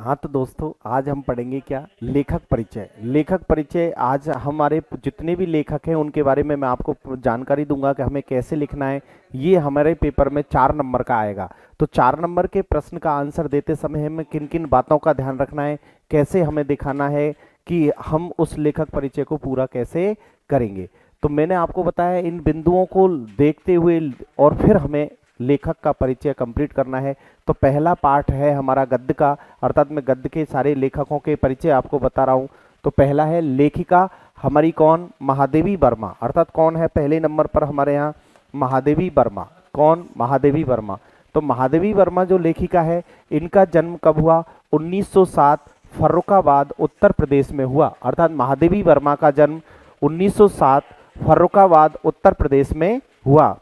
हाँ तो दोस्तों, आज हम पढ़ेंगे क्या, लेखक परिचय। लेखक परिचय आज हमारे जितने भी लेखक हैं उनके बारे में मैं आपको जानकारी दूंगा कि हमें कैसे लिखना है। ये हमारे पेपर में 4 नंबर का आएगा। तो 4 नंबर के प्रश्न का आंसर देते समय हमें किन किन बातों का ध्यान रखना है, कैसे हमें दिखाना है कि हम उस लेखक परिचय को पूरा कैसे करेंगे। तो मैंने आपको बताया इन बिंदुओं को देखते हुए और फिर हमें लेखक का परिचय कंप्लीट करना है। तो पहला पार्ट है हमारा गद्य का, अर्थात मैं गद्य के सारे लेखकों के परिचय आपको बता रहा हूँ। तो पहला है लेखिका हमारी कौन, महादेवी वर्मा। अर्थात कौन है पहले नंबर पर हमारे यहाँ, महादेवी वर्मा। कौन, महादेवी वर्मा। तो महादेवी वर्मा जो लेखिका है, इनका जन्म कब हुआ, 1907 फर्रुखाबाद उत्तर प्रदेश में हुआ। अर्थात महादेवी वर्मा का जन्म 1907 फर्रुखाबाद उत्तर प्रदेश में हुआ।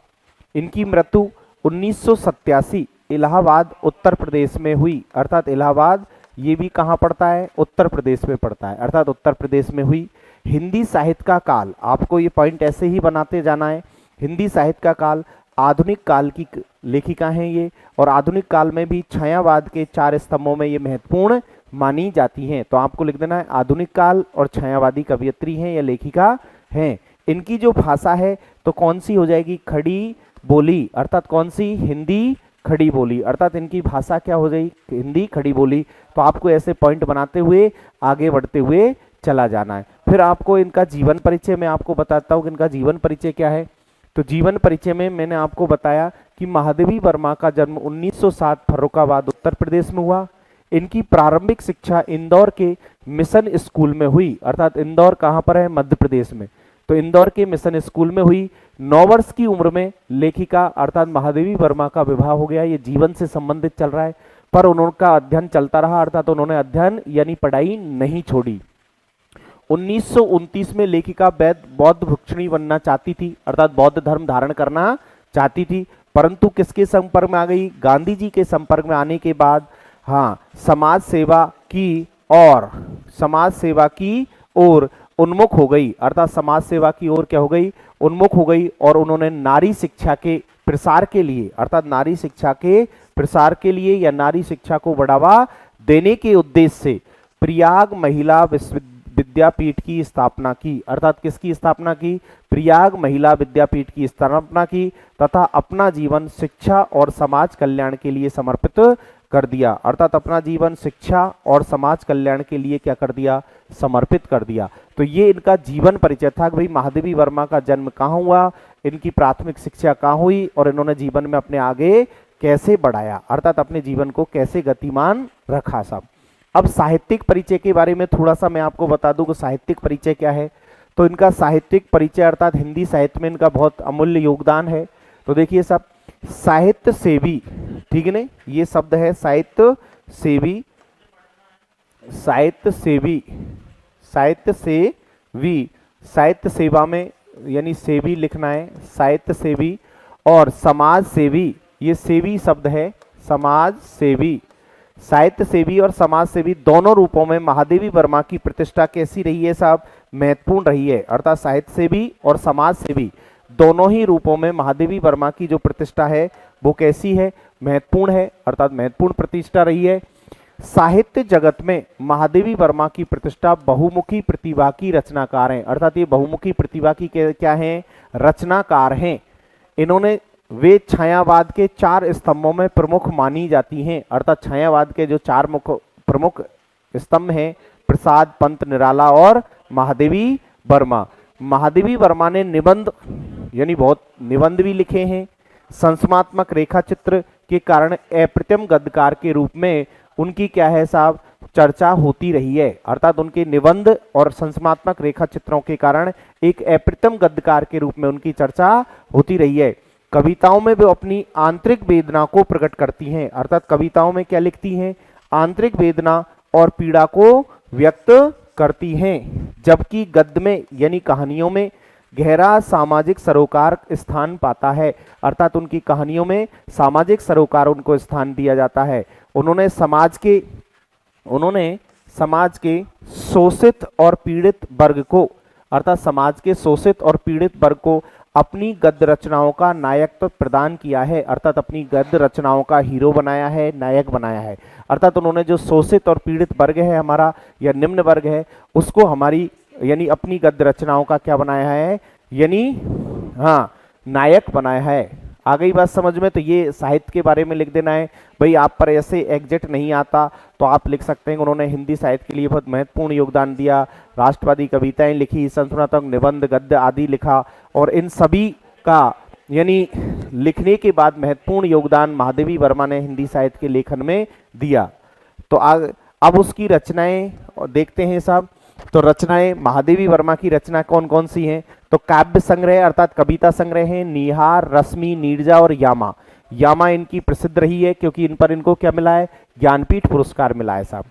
इनकी मृत्यु 1987 इलाहाबाद उत्तर प्रदेश में हुई। अर्थात इलाहाबाद ये भी कहाँ पड़ता है, उत्तर प्रदेश में पड़ता है, अर्थात उत्तर प्रदेश में हुई। हिंदी साहित्य का काल, आपको ये पॉइंट ऐसे ही बनाते जाना है। हिंदी साहित्य का काल, आधुनिक काल की लेखिका हैं ये, और आधुनिक काल में भी छायावाद के 4 स्तंभों में ये महत्वपूर्ण मानी जाती हैं। तो आपको लिख देना है आधुनिक काल और छायावादी कवयित्री हैं या लेखिका हैं। इनकी जो भाषा है तो कौन सी हो जाएगी, खड़ी बोली। अर्थात कौन सी, हिंदी खड़ी बोली। अर्थात इनकी भाषा क्या हो गई, हिंदी खड़ी बोली। तो आपको ऐसे पॉइंट बनाते हुए आगे बढ़ते हुए चला जाना है। फिर आपको इनका जीवन परिचय मैं आपको बताता हूँ कि इनका जीवन परिचय क्या है। तो जीवन परिचय में मैंने आपको बताया कि महादेवी वर्मा का जन्म 1907 फर्रुखाबाद उत्तर प्रदेश में हुआ। इनकी प्रारंभिक शिक्षा इंदौर के मिशन स्कूल में हुई। अर्थात इंदौर कहाँ पर है, मध्य प्रदेश में। तो इंदौर के मिशन स्कूल में हुई। 9 वर्ष की उम्र में लेखिका अर्थात महादेवी वर्मा का विवाह हो गया। ये जीवन से संबंधित चल रहा है, पर उनका अध्ययन चलता रहा, अर्थात उन्होंने अध्ययन यानी पढ़ाई नहीं छोड़ी। 1929 में लेखिका बौद्ध भिक्षुणी बनना चाहती थी, अर्थात बौद्ध धर्म धारण करना चाहती थी, परंतु किसके संपर्क में आ गई, गांधी जी के संपर्क में आने के बाद हाँ समाज सेवा की ओर उन्मुख हो गई। अर्थात समाज सेवा की ओर क्या हो गई, उन्मुख हो गई। और उन्होंने नारी शिक्षा के प्रसार के लिए, अर्थात नारी शिक्षा के प्रसार के लिए या नारी शिक्षा को बढ़ावा देने के उद्देश्य से प्रयाग महिला विद्यापीठ की स्थापना की। अर्थात किसकी स्थापना की, प्रयाग महिला विद्यापीठ की स्थापना की, तथा अपना जीवन शिक्षा और समाज कल्याण के लिए समर्पित कर दिया। अर्थात अपना जीवन शिक्षा और समाज कल्याण के लिए क्या कर दिया, समर्पित कर दिया। तो ये इनका जीवन परिचय था कि भाई महादेवी वर्मा का जन्म कहाँ हुआ, इनकी प्राथमिक शिक्षा कहाँ हुई और इन्होंने जीवन में अपने आगे कैसे बढ़ाया, अर्थात अपने जीवन को कैसे गतिमान रखा सब। अब साहित्यिक परिचय के बारे में थोड़ा सा मैं आपको बता दूं कि साहित्यिक परिचय क्या है। तो इनका साहित्यिक परिचय अर्थात हिंदी साहित्य में इनका बहुत अमूल्य योगदान है। तो देखिए सब, साहित्य सेवी, ठीक है ना, ये शब्द है साहित्य सेवी, साहित्य सेवी, साहित्य सेवी, साहित्य सेवा में यानी सेवी लिखना है, साहित्य सेवी। और समाज सेवी, ये सेवी शब्द है, समाज सेवी। साहित्य सेवी और समाज सेवी दोनों रूपों में महादेवी वर्मा की प्रतिष्ठा कैसी रही है साहब, महत्वपूर्ण रही है। अर्थात साहित्य सेवी और समाज सेवी दोनों ही रूपों में महादेवी वर्मा की जो प्रतिष्ठा है वो कैसी है, महत्वपूर्ण है, अर्थात महत्वपूर्ण प्रतिष्ठा रही है। साहित्य जगत में महादेवी वर्मा की प्रतिष्ठा बहुमुखी प्रतिभा की रचनाकार हैं। अर्थात ये बहुमुखी प्रतिभा की क्या हैं, रचनाकार हैं। इन्होंने वे छायावाद के 4 स्तंभों में प्रमुख मानी जाती हैं। अर्थात छायावाद के जो 4 प्रमुख स्तंभ हैं, प्रसाद, पंत, निराला और महादेवी वर्मा। महादेवी वर्मा ने निबंध यानी बहुत निबंध भी लिखे हैं। संस्मात्मक रेखा चित्र के कारण अप्रतिम गद्यकार के रूप में उनकी क्या है साहब, चर्चा होती रही है। अर्थात उनके निबंध और संस्मात्मक रेखा चित्रों के कारण एक अप्रतिम गद्यकार के रूप में उनकी चर्चा होती रही है। कविताओं में वे अपनी आंतरिक वेदना को प्रकट करती हैं। अर्थात कविताओं में क्या लिखती हैं, आंतरिक वेदना और पीड़ा को व्यक्त करती हैं, जबकि गद्य में यानी कहानियों में गहरा सामाजिक सरोकार स्थान पाता है। अर्थात उनकी कहानियों में सामाजिक सरोकार उनको स्थान दिया जाता है। उन्होंने समाज के शोषित और पीड़ित वर्ग को, अर्थात समाज के शोषित और पीड़ित वर्ग को अपनी गद्य रचनाओं का नायकत्व प्रदान किया है, अर्थात अपनी गद्य रचनाओं का हीरो बनाया है, नायक बनाया है। अर्थात उन्होंने जो शोषित और पीड़ित वर्ग है हमारा या निम्न वर्ग है उसको हमारी यानी अपनी गद्य रचनाओं का क्या बनाया है, यानी हाँ नायक बनाया है। आ गई बात समझ में। तो ये साहित्य के बारे में लिख देना है भाई। आप पर ऐसे एग्जैक्ट नहीं आता तो आप लिख सकते हैं उन्होंने हिंदी साहित्य के लिए बहुत महत्वपूर्ण योगदान दिया, राष्ट्रवादी कविताएं लिखी, संस्मरणात्मक निबंध गद्य आदि लिखा, और इन सभी का यानी लिखने के बाद महत्वपूर्ण योगदान महादेवी वर्मा ने हिंदी साहित्य के लेखन में दिया। तो अब उसकी रचनाएं देखते हैं साहब। तो रचनाएं महादेवी वर्मा की रचना कौन कौन सी हैं? तो काव्य संग्रह अर्थात कविता संग्रह है, निहार, रश्मि, नीरजा और यामा। यामा इनकी प्रसिद्ध रही है क्योंकि इन पर इनको क्या मिला है, ज्ञानपीठ पुरस्कार मिला है साहब।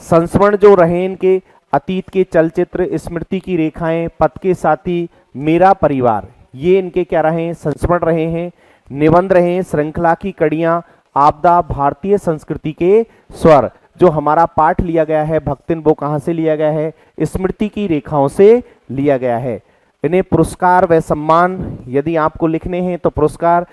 संस्मरण जो रहे इनके अतीत के चलचित्र, स्मृति की रेखाएं, पथ के साथी, मेरा परिवार, ये इनके क्या रहे हैं, संस्मरण रहे हैं। निबंध रहे हैं, श्रृंखला की कड़ियां, आपदा, भारतीय संस्कृति के स्वर। जो हमारा पाठ लिया गया है भक्तिन वो कहाँ से लिया गया है, स्मृति की रेखाओं से लिया गया है। इन्हें पुरस्कार व सम्मान यदि आपको लिखने हैं तो पुरस्कार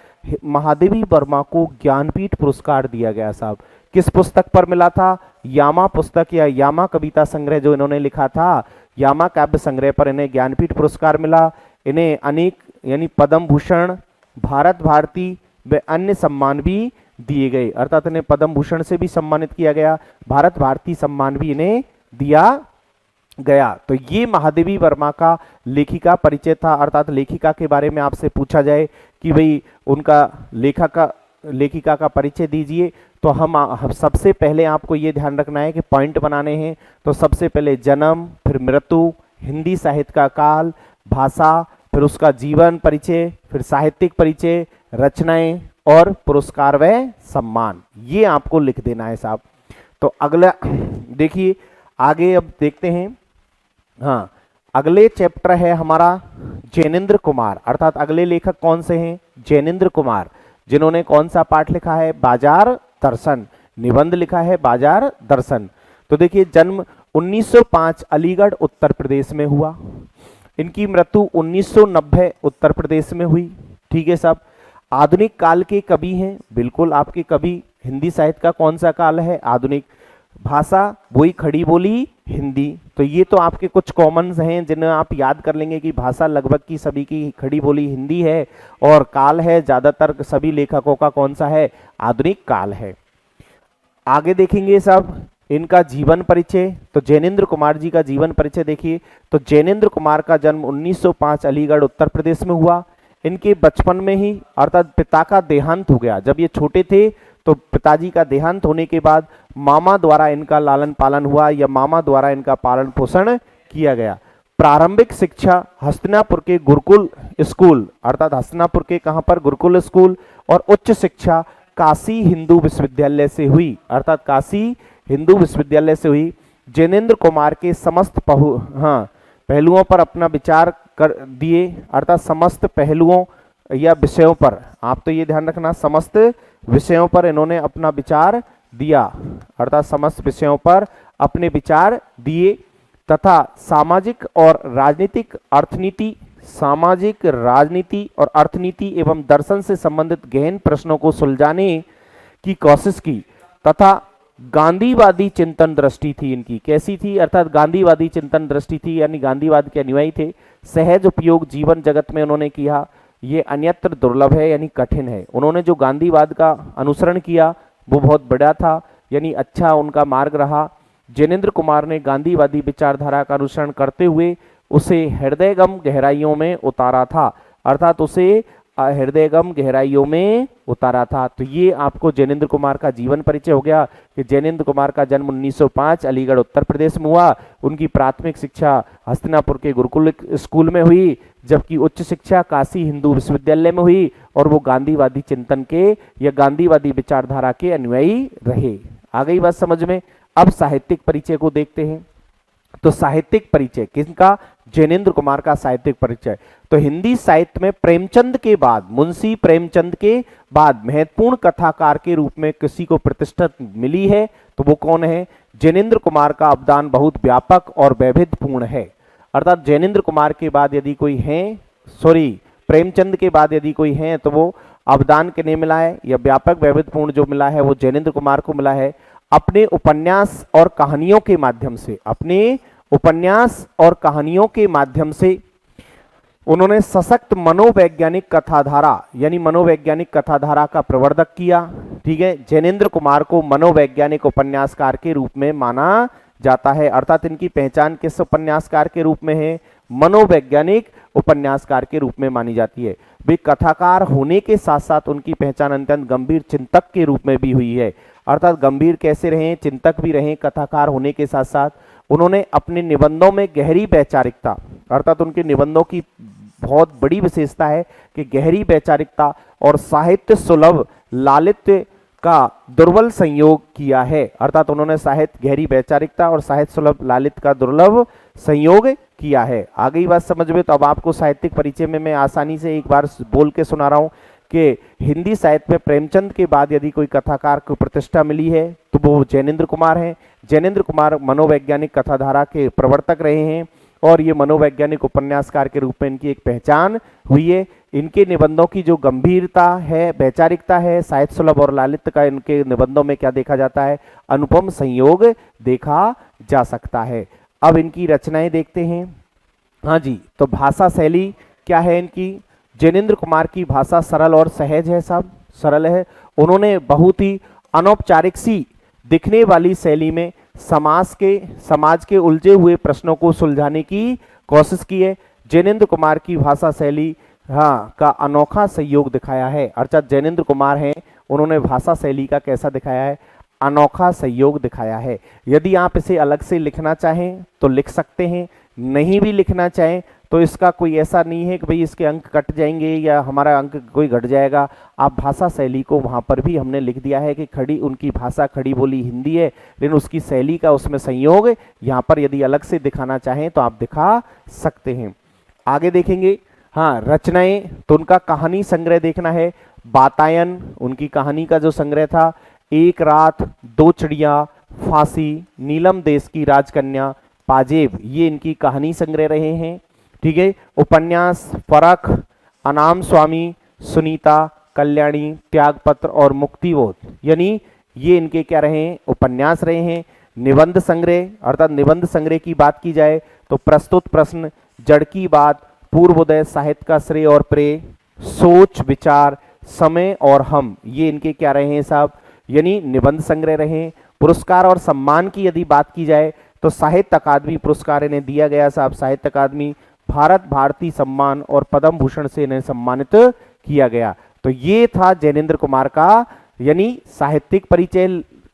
महादेवी वर्मा को ज्ञानपीठ पुरस्कार दिया गया साहब। किस पुस्तक पर मिला था? यामा पुस्तक या यामा कविता संग्रह जो इन्होंने लिखा था, यामा काव्य संग्रह पर इन्हें ज्ञानपीठ पुरस्कार मिला। इन्हें अनेक यानी पद्म भूषण, भारत भारती व अन्य सम्मान भी दिए गए, अर्थात इन्हें पद्म भूषण से भी सम्मानित किया गया, भारत भारती सम्मान भी इन्हें दिया गया। तो ये महादेवी वर्मा का लेखिका परिचय था, अर्थात लेखिका के बारे में आपसे पूछा जाए कि भाई उनका लेखिका का परिचय दीजिए, तो हम सबसे पहले आपको ये ध्यान रखना है कि पॉइंट बनाने हैं। तो सबसे पहले जन्म, फिर मृत्यु, हिंदी साहित्य का काल, भाषा, फिर उसका जीवन परिचय, फिर साहित्यिक परिचय, रचनाएं और पुरस्कार व सम्मान, ये आपको लिख देना है साहब। तो अगला देखिए आगे अब देखते हैं। हाँ, अगले चैप्टर है हमारा जैनेन्द्र कुमार, अर्थात अगले लेखक कौन से हैं, जैनेन्द्र कुमार, जिन्होंने कौन सा पाठ लिखा है, बाजार दर्शन, निबंध लिखा है बाजार दर्शन। तो देखिए जन्म 1905 अलीगढ़ उत्तर प्रदेश में हुआ, इनकी मृत्यु 1990 उत्तर प्रदेश में हुई। ठीक है साहब। आधुनिक काल के कवि हैं, बिल्कुल आपके कवि। हिंदी साहित्य का कौन सा काल है, आधुनिक। भाषा वही खड़ी बोली हिंदी। तो ये तो आपके कुछ कॉमन्स हैं जिन्हें आप याद कर लेंगे कि भाषा लगभग की सभी की खड़ी बोली हिंदी है, और काल है ज्यादातर सभी लेखकों का कौन सा है, आधुनिक काल है। आगे देखेंगे साहब इनका जीवन परिचय। तो जैनेन्द्र कुमार जी का जीवन परिचय देखिए। तो जैनेन्द्र कुमार का जन्म 1905 अलीगढ़ उत्तर प्रदेश में हुआ। इनके बचपन में ही अर्थात पिता का देहांत हो गया, जब ये छोटे थे तो पिताजी का देहांत होने के बाद मामा द्वारा इनका लालन पालन हुआ या मामा द्वारा इनका पालन पोषण किया गया। प्रारंभिक शिक्षा हस्तिनापुर के गुरुकुल स्कूल, अर्थात हस्तिनापुर के कहां पर, गुरुकुल स्कूल, और उच्च शिक्षा काशी हिंदू विश्वविद्यालय से हुई, अर्थात काशी हिंदू विश्वविद्यालय से हुई। जैनेन्द्र कुमार के समस्त पहलुओं पर अपना विचार कर दिए, अर्थात समस्त पहलुओं या विषयों पर, आप तो ये ध्यान रखना, समस्त विषयों पर इन्होंने अपना विचार दिया, अर्थात समस्त विषयों पर अपने विचार दिए, तथा सामाजिक और राजनीतिक अर्थनीति, सामाजिक राजनीति और अर्थनीति एवं दर्शन से संबंधित गहन प्रश्नों को सुलझाने की कोशिश की, तथा गांधीवादी चिंतन दृष्टि थी इनकी। कैसी थी, अर्थात गांधीवादी चिंतन दृष्टि थी, यानी गांधीवाद के अनुयायी थे। सहज उपयोग जीवन जगत में उन्होंने किया, ये अन्यत्र दुर्लभ है यानी कठिन है। उन्होंने जो गांधीवाद का अनुसरण किया वो बहुत बड़ा था, यानी अच्छा उनका मार्ग रहा। जैनेन्द्र कुमार ने गांधीवादी विचारधारा का अनुसरण करते हुए उसे हृदयगम गहराइयों में उतारा था, अर्थात उसे हृदयगम गहराइयों में उतारा था। तो ये आपको जैनेन्द्र कुमार का जीवन परिचय हो गया कि जैनेन्द्र कुमार का जन्म 1905 अलीगढ़ उत्तर प्रदेश में हुआ। उनकी प्राथमिक शिक्षा हस्तिनापुर के गुरुकुल स्कूल में हुई, जबकि उच्च शिक्षा काशी हिंदू विश्वविद्यालय में हुई, और वो गांधीवादी चिंतन के या गांधीवादी विचारधारा के अनुयायी रहे। आ गई बात समझ में। अब साहित्यिक परिचय को देखते हैं। तो साहित्यिक परिचय किसका, जैनेन्द्र कुमार का साहित्यिक परिचय। तो हिंदी साहित्य में प्रेमचंद के बाद, मुंशी प्रेमचंद के बाद महत्वपूर्ण कथाकार के रूप में किसी को प्रतिष्ठा मिली है तो वो कौन है, जैनेन्द्र कुमार का अवदान बहुत व्यापक और वैविध्यपूर्ण है। अर्थात जैनेन्द्र कुमार के बाद यदि कोई है, प्रेमचंद के बाद यदि कोई है तो वो अवदान किन्हें मिला है, या व्यापक वैविध्यपूर्ण जो मिला है वो जैनेन्द्र कुमार को मिला है। अपने उपन्यास और कहानियों के माध्यम से, अपने उपन्यास और कहानियों के माध्यम से उन्होंने सशक्त मनोवैज्ञानिक कथाधारा यानी मनोवैज्ञानिक कथाधारा का प्रवर्धक किया। ठीक है, जैनेन्द्र कुमार को मनोवैज्ञानिक उपन्यासकार के रूप में माना जाता है, अर्थात इनकी पहचान किस उपन्यासकार के रूप में है, मनोवैज्ञानिक उपन्यासकार के रूप में मानी जाती है। वे कथाकार होने के साथ साथ उनकी पहचान अत्यंत गंभीर चिंतक के रूप में भी हुई है, अर्थात गंभीर कैसे रहे, चिंतक भी रहे कथाकार होने के साथ साथ। उन्होंने अपने निबंधों में गहरी वैचारिकता, अर्थात उनके निबंधों की बहुत बड़ी विशेषता है कि गहरी वैचारिकता और साहित्य सुलभ लालित्य का दुर्लभ संयोग किया है, अर्थात उन्होंने साहित्य गहरी वैचारिकता और साहित्य सुलभ लालित्य का दुर्लभ संयोग किया है। आ गई बात समझ में? तो अब आपको साहित्यिक परिचय में मैं आसानी से एक बार बोल के सुना रहा हूं कि हिंदी साहित्य में प्रेमचंद के बाद यदि कोई कथाकार को प्रतिष्ठा मिली है तो वो जैनेन्द्र कुमार हैं। जैनेन्द्र कुमार मनोवैज्ञानिक कथाधारा के प्रवर्तक रहे हैं और ये मनोवैज्ञानिक उपन्यासकार के रूप में इनकी एक पहचान हुई है। इनके निबंधों की जो गंभीरता है, वैचारिकता है, साहित्य सुलभ और लालित्य का इनके निबंधों में क्या देखा जाता है, अनुपम संयोग देखा जा सकता है। अब इनकी रचनाएं देखते हैं। हाँ जी, तो भाषा शैली क्या है इनकी? जैनेन्द्र कुमार की भाषा सरल और सहज है, साहब सरल है। उन्होंने बहुत ही अनौपचारिक सी दिखने वाली शैली में समाज के उलझे हुए प्रश्नों को सुलझाने की कोशिश की है। जैनेन्द्र कुमार की भाषा शैली का अनोखा संयोग दिखाया है, अर्थात जैनेन्द्र कुमार हैं, उन्होंने भाषा शैली का कैसा दिखाया है, अनोखा संयोग दिखाया है। यदि आप इसे अलग से लिखना चाहें तो लिख सकते हैं, नहीं भी लिखना चाहें तो इसका कोई ऐसा नहीं है कि भाई इसके अंक कट जाएंगे या हमारा अंक कोई घट जाएगा। आप भाषा शैली को वहाँ पर भी हमने लिख दिया है कि खड़ी उनकी भाषा खड़ी बोली हिंदी है, लेकिन उसकी शैली का उसमें संयोग यहाँ पर यदि अलग से दिखाना चाहें तो आप दिखा सकते हैं। आगे देखेंगे, हाँ रचनाएं, तो उनका कहानी संग्रह देखना है। बातायन उनकी कहानी का जो संग्रह था, एक रात, दो चिड़िया, फांसी, नीलम देश की राजकन्या, पाजेब, ये इनकी कहानी संग्रह रहे हैं। ठीक है, उपन्यास फरक, अनाम स्वामी, सुनीता, कल्याणी, त्यागपत्र और मुक्तिबोध, यानी ये इनके क्या रहे हैं, उपन्यास रहे हैं। निबंध संग्रह, अर्थात निबंध संग्रह की बात की जाए तो प्रस्तुत प्रश्न, जड़ की बात, पूर्वोदय, साहित्य का श्रेय और प्रेय, सोच विचार, समय और हम, ये इनके क्या रहे हैं साहब, यानी निबंध संग्रह रहे। पुरस्कार और सम्मान की यदि बात की जाए तो साहित्य अकादमी पुरस्कार इन्हें दिया गया साहब, साहित्य अकादमी, भारत भारती सम्मान और पद्म भूषण से इन्हें सम्मानित किया गया। तो ये था जैनेन्द्र कुमार का, यानी साहित्यिक परिचय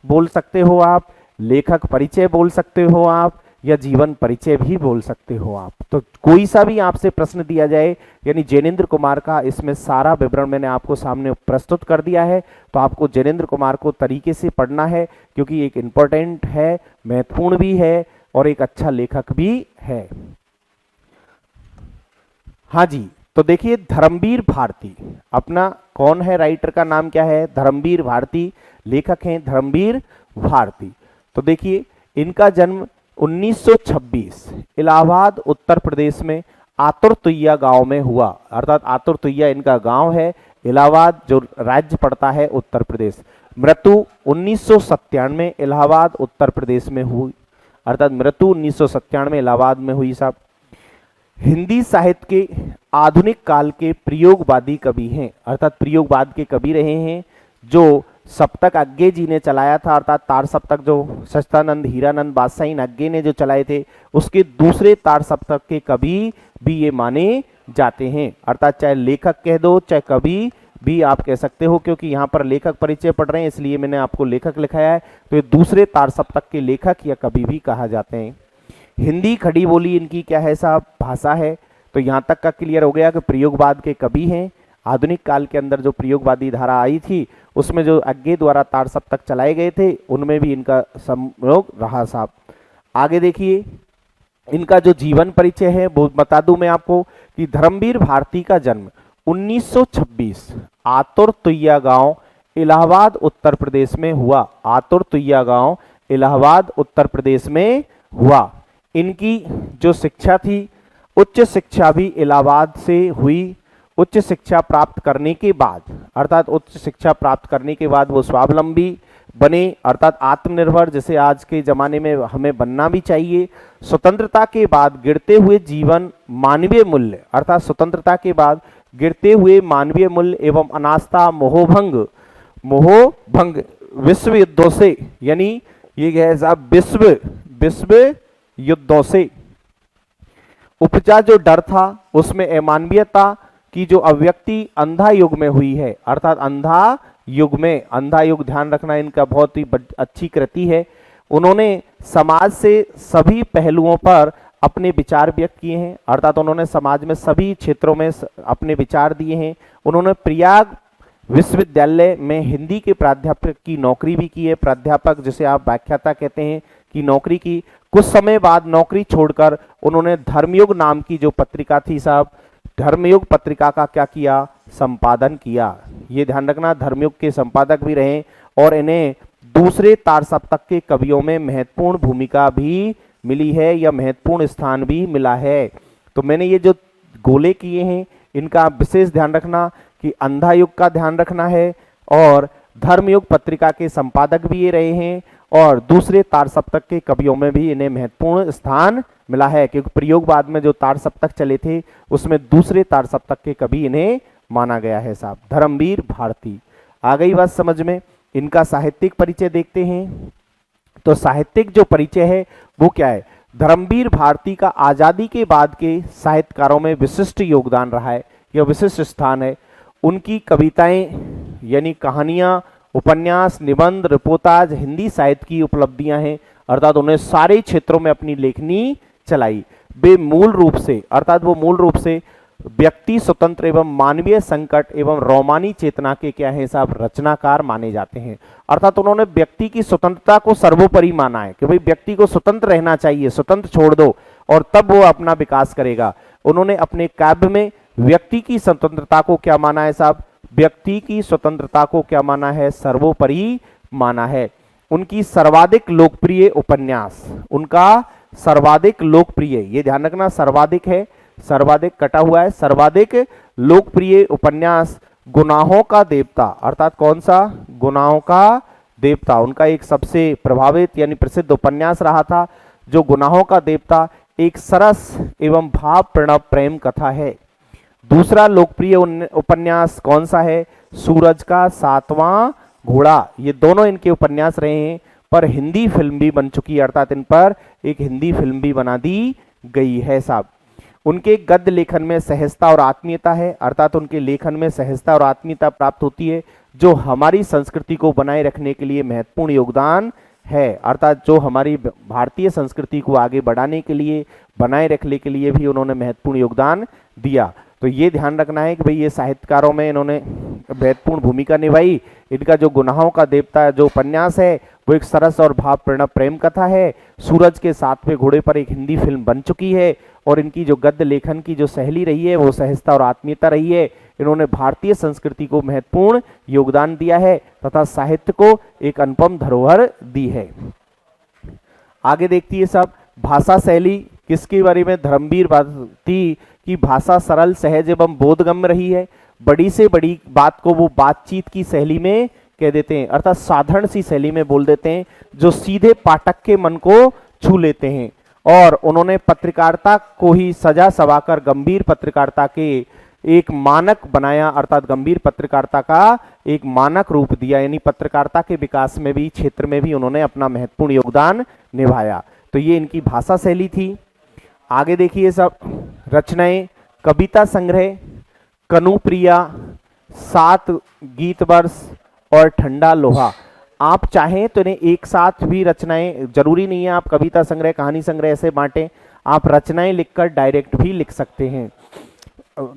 बोल सकते हो आप, लेखक परिचय बोल सकते हो आप, या जीवन परिचय भी बोल सकते हो आप। तो कोई सा भी आपसे प्रश्न दिया जाए, यानी जैनेन्द्र कुमार का इसमें सारा विवरण मैंने आपको सामने प्रस्तुत कर दिया है। तो आपको जैनेन्द्र कुमार को तरीके से पढ़ना है क्योंकि एक इम्पोर्टेंट है, महत्वपूर्ण भी है और एक अच्छा लेखक भी है। हाँ जी, तो देखिए धर्मवीर भारती अपना कौन है, राइटर का नाम क्या है, धर्मवीर भारती, लेखक हैं धर्मवीर भारती। तो देखिए इनका जन्म 1926 इलाहाबाद उत्तर प्रदेश में आतुरतुइया गांव में हुआ, अर्थात आतुरतुइया इनका गांव है, इलाहाबाद जो राज्य पड़ता है उत्तर प्रदेश। मृत्यु 1997 इलाहाबाद उत्तर प्रदेश में हुई, अर्थात मृत्यु 1997 इलाहाबाद में हुई साहब। हिंदी साहित्य के आधुनिक काल के प्रयोगवादी कवि हैं, अर्थात प्रयोगवाद के कवि रहे हैं। जो सप्तक अग्गे जी ने चलाया था, अर्थात तार सप्तक जो सच्चिदानंद हीरानंद बादशाही अग्गे ने जो चलाए थे, उसके दूसरे तार सप्तक के कवि भी ये माने जाते हैं, अर्थात चाहे लेखक कह दो चाहे कवि भी आप कह सकते हो, क्योंकि यहाँ पर लेखक परिचय पढ़ रहे हैं इसलिए मैंने आपको लेखक लिखाया है। तो ये दूसरे तार सप्तक के लेखक या कवि भी कहा जाते हैं। हिंदी खड़ी बोली इनकी क्या है साहब, भाषा है। तो यहाँ तक का क्लियर हो गया कि प्रयोगवाद के कवि हैं। आधुनिक काल के अंदर जो प्रयोगवादी धारा आई थी उसमें जो अग्गे द्वारा तार सप्तक चलाए गए थे उनमें भी इनका संयोग रहा साहब। आगे देखिए इनका जो जीवन परिचय है वो बता दूं मैं आपको कि धर्मवीर भारती का जन्म 1926 आतुरतुइया गांव इलाहाबाद उत्तर प्रदेश में हुआ, आतुरतुइया गांव इलाहाबाद उत्तर प्रदेश में हुआ। इनकी जो शिक्षा थी, उच्च शिक्षा भी इलाहाबाद से हुई। उच्च शिक्षा प्राप्त करने के बाद, अर्थात उच्च शिक्षा प्राप्त करने के बाद वो स्वावलंबी बने, अर्थात आत्मनिर्भर, जैसे आज के जमाने में हमें बनना भी चाहिए। स्वतंत्रता के बाद गिरते हुए जीवन मानवीय मूल्य, अर्थात स्वतंत्रता के बाद गिरते हुए मानवीय मूल्य एवं अनास्था मोहभंग विश्व युद्धों से, यानी ये है साहब विश्व युद्धों से उपजा जो डर था, उसमें अमानवीयता की जो अभिव्यक्ति अंधा युग में हुई है, अर्थात अंधा युग ध्यान रखना, इनका बहुत ही अच्छी कृति है। उन्होंने समाज से सभी पहलुओं पर अपने विचार व्यक्त किए हैं, अर्थात उन्होंने समाज में सभी क्षेत्रों में अपने विचार दिए हैं। उन्होंने प्रयाग विश्वविद्यालय में हिंदी के प्राध्यापक की नौकरी भी की है, प्राध्यापक जिसे आप व्याख्याता कहते हैं, की नौकरी की। कुछ समय बाद नौकरी छोड़कर उन्होंने धर्मयुग नाम की जो पत्रिका थी साहब, धर्मयुग पत्रिका का क्या किया, संपादन किया। ये ध्यान रखना, धर्मयुग के संपादक भी रहे और इन्हें दूसरे तार सप्तक के कवियों में महत्वपूर्ण भूमिका भी मिली है या महत्वपूर्ण स्थान भी मिला है। तो मैंने ये जो गोले किए हैं इनका विशेष ध्यान रखना कि अंधा युग का ध्यान रखना है, और धर्मयुग पत्रिका के संपादक भी ये रहे हैं, और दूसरे तार सप्तक के कवियों में भी इन्हें महत्वपूर्ण स्थान मिला है, क्योंकि प्रयोगवाद में जो तार सप्तक चले थे उसमें दूसरे तार सप्तक के कवि इन्हें माना गया है साहब। धर्मवीर भारती, आ गई बात समझ में। इनका साहित्यिक परिचय देखते हैं। तो साहित्यिक जो परिचय है वो क्या है, धर्मवीर भारती का आजादी के बाद के साहित्यकारों में विशिष्ट योगदान रहा है, यह विशिष्ट स्थान है। उनकी कविताएं यानी कहानियां, उपन्यास, निबंध, रिपोर्टाज हिंदी साहित्य की उपलब्धियां हैं, अर्थात उन्हें सारे क्षेत्रों में अपनी लेखनी चलाई। वे मूल रूप से, अर्थात वो मूल रूप से व्यक्ति स्वतंत्र एवं मानवीय संकट एवं रोमानी चेतना के क्या है साहब, रचनाकार माने जाते हैं। अर्थात उन्होंने व्यक्ति की स्वतंत्रता को सर्वोपरि माना है कि भाई व्यक्ति को स्वतंत्र रहना चाहिए, स्वतंत्र छोड़ दो और तब वो अपना विकास करेगा। उन्होंने अपने काव्य में व्यक्ति की स्वतंत्रता को क्या माना है साहब, व्यक्ति की स्वतंत्रता को क्या माना है, सर्वोपरि माना है। उनकी सर्वाधिक लोकप्रिय उपन्यास, उनका सर्वाधिक लोकप्रिय, ये ध्यान रखना सर्वाधिक है, सर्वाधिक कटा हुआ है, सर्वाधिक लोकप्रिय उपन्यास गुनाहों का देवता, अर्थात कौन सा, गुनाहों का देवता। उनका एक सबसे प्रभावित यानी प्रसिद्ध उपन्यास रहा था जो गुनाहों का देवता एक सरस एवं भावपूर्ण प्रेम कथा है। दूसरा लोकप्रिय उपन्यास कौन सा है, सूरज का सातवां घोड़ा। ये दोनों इनके उपन्यास रहे हैं, पर हिंदी फिल्म भी बन चुकी है, अर्थात इन पर एक हिंदी फिल्म भी बना दी गई है साहब। उनके गद्य लेखन में सहजता और आत्मीयता है, अर्थात उनके लेखन में सहजता और आत्मीयता प्राप्त होती है, जो हमारी संस्कृति को बनाए रखने के लिए महत्वपूर्ण योगदान है, अर्थात जो हमारी भारतीय संस्कृति को आगे बढ़ाने के लिए, बनाए रखने के लिए भी उन्होंने महत्वपूर्ण योगदान दिया। तो ये ध्यान रखना है कि भाई ये साहित्यकारों में इन्होंने महत्वपूर्ण भूमिका निभाई। इनका जो गुनाहों का देवता जो उपन्यास है वो एक सरस और भावपूर्ण प्रेम कथा है। सूरज के सातवें घोड़े पर एक हिंदी फिल्म बन चुकी है, और इनकी जो गद्य लेखन की जो शैली रही है वो सहजता और आत्मीयता रही है। इन्होंने भारतीय संस्कृति को महत्वपूर्ण योगदान दिया है तथा साहित्य को एक अनुपम धरोहर दी है। आगे देखती है सब, भाषा शैली किसके बारे में, धर्मवीर भारती की भाषा सरल, सहज एवं बोधगम्य रही है। बड़ी से बड़ी बात को वो बातचीत की शैली में कह देते हैं, अर्थात साधारण सी शैली में बोल देते हैं, जो सीधे पाठक के मन को छू लेते हैं। और उन्होंने पत्रकारिता को ही सजा सवाकर गंभीर पत्रकारिता के एक मानक बनाया, अर्थात गंभीर पत्रकारिता का एक मानक रूप दिया, यानी पत्रकारिता के विकास में भी, क्षेत्र में भी उन्होंने अपना महत्वपूर्ण योगदान निभाया। तो ये इनकी भाषा शैली थी। आगे देखिए सब, रचनाएं, कविता संग्रह, कनुप्रिया, 7 गीत वर्ष और ठंडा लोहा। आप चाहें तो इन्हें एक साथ भी रचनाएं, जरूरी नहीं है आप कविता संग्रह, कहानी संग्रह ऐसे बांटें, आप रचनाएं लिखकर डायरेक्ट भी लिख सकते हैं।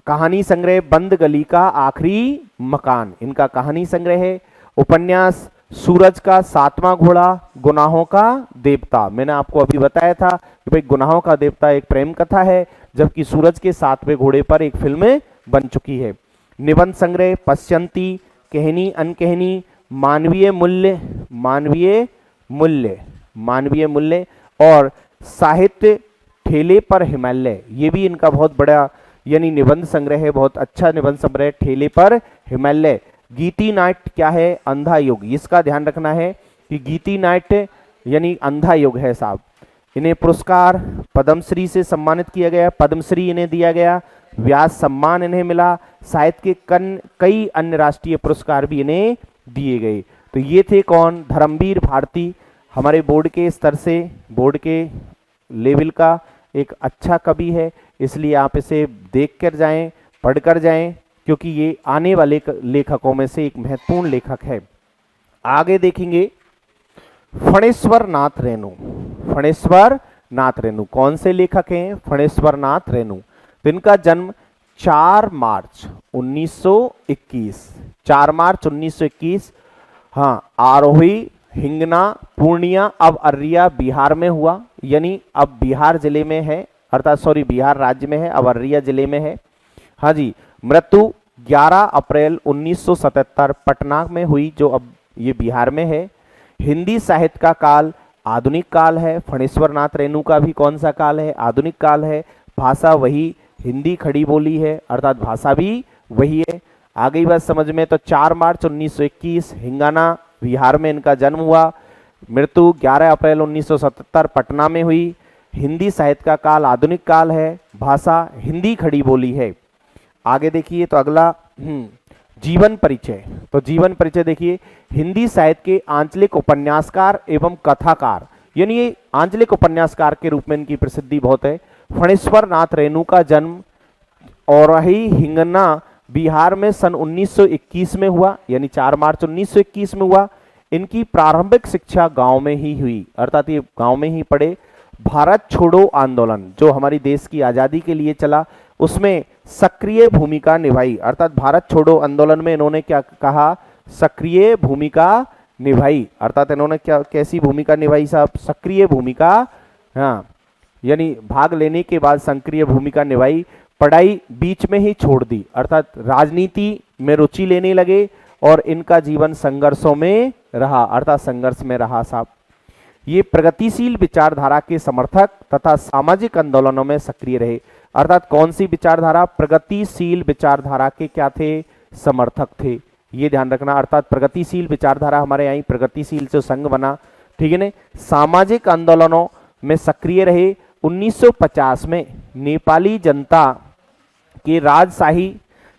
कहानी संग्रह, बंद गली का आखिरी मकान, इनका कहानी संग्रह है। उपन्यास, सूरज का सातवां घोड़ा, गुनाहों का देवता। मैंने आपको अभी बताया था कि भाई गुनाहों का देवता एक प्रेम कथा है, जबकि सूरज के सातवें घोड़े पर एक फिल्म बन चुकी है। निबंध संग्रह, पश्यंती, कहनी अनकहनी, मानवीय मूल्य, मानवीय मूल्य और साहित्य, ठेले पर हिमालय। ये भी इनका बहुत बड़ा यानी निबंध संग्रह है, बहुत अच्छा निबंध संग्रह, ठेले पर हिमालय। गीति नाट्य क्या है, अंधा युग, इसका ध्यान रखना है कि गीति नाट्य यानी अंधा युग है साहब। इन्हें पुरस्कार पद्मश्री से सम्मानित किया गया, पद्मश्री इन्हें दिया गया, व्यास सम्मान इन्हें मिला, साहित्य के कई अन्य राष्ट्रीय पुरस्कार भी इन्हें दिए गए। तो ये थे कौन, धर्मवीर भारती, हमारे बोर्ड के स्तर से, बोर्ड के लेवल का एक अच्छा कवि है, इसलिए आप इसे देख कर जाएं, पढ़ कर जाएं, क्योंकि ये आने वाले लेखकों में से एक महत्वपूर्ण लेखक है। आगे देखेंगे फणेश्वर नाथ रेणु। फणेश्वर नाथ रेणु कौन से लेखक हैं, फणेश्वर नाथ रेणु। तो इनका जन्म 4 मार्च 1921, 4 मार्च 1921, हाँ, आरोही हिंगना पूर्णिया अब अररिया बिहार में हुआ, यानी अब बिहार जिले में है, अर्थात सॉरी बिहार राज्य में है, अब अररिया जिले में है। हाँ जी, मृत्यु 11 अप्रैल 1977 पटना में हुई, जो अब ये बिहार में है। हिंदी साहित्य का काल आधुनिक काल है। फणेश्वर नाथ रेणु का भी कौन सा काल है, आधुनिक काल है। भाषा वही हिंदी खड़ी बोली है, अर्थात भाषा भी वही है। आ गई बात समझ में। तो 4 मार्च 1921 हिंगाना बिहार में इनका जन्म हुआ। मृत्यु 11 अप्रैल 1977 पटना में हुई। हिंदी साहित्य का काल आधुनिक काल है, भाषा हिंदी खड़ी बोली है। आगे देखिए, तो अगला जीवन परिचय। तो जीवन परिचय देखिए, हिंदी साहित्य के आंचलिक उपन्यासकार एवं कथाकार, यानी ये आंचलिक उपन्यासकार के रूप में इनकी प्रसिद्धि बहुत है। फणेश्वर नाथ रेणु का जन्म औरही हिंगना बिहार में सन 1921 में हुआ, यानी 4 मार्च 1921 में हुआ। इनकी प्रारंभिक शिक्षा गांव में ही हुई, अर्थात ये गांव में ही पढ़े। भारत छोड़ो आंदोलन जो हमारी देश की आज़ादी के लिए चला, उसमें सक्रिय भूमिका निभाई, अर्थात भारत छोड़ो आंदोलन में इन्होंने क्या कहा, सक्रिय भूमिका निभाई, अर्थात इन्होंने क्या कैसी भूमिका निभाई साहब, सक्रिय भूमिका, हाँ, यानी भाग लेने के बाद सक्रिय भूमिका निभाई। पढ़ाई बीच में ही छोड़ दी, अर्थात राजनीति में रुचि लेने लगे और इनका जीवन संघर्षों में रहा, अर्थात संघर्ष में रहा साहब। ये प्रगतिशील विचारधारा के समर्थक तथा सामाजिक आंदोलनों में सक्रिय रहे, अर्थात कौन सी विचारधारा, प्रगतिशील विचारधारा के क्या थे, समर्थक थे, ये ध्यान रखना। अर्थात प्रगतिशील विचारधारा, हमारे यहाँ प्रगतिशील से संघ बना, ठीक है ना। सामाजिक आंदोलनों में सक्रिय रहे। 1950 में नेपाली जनता के राजशाही,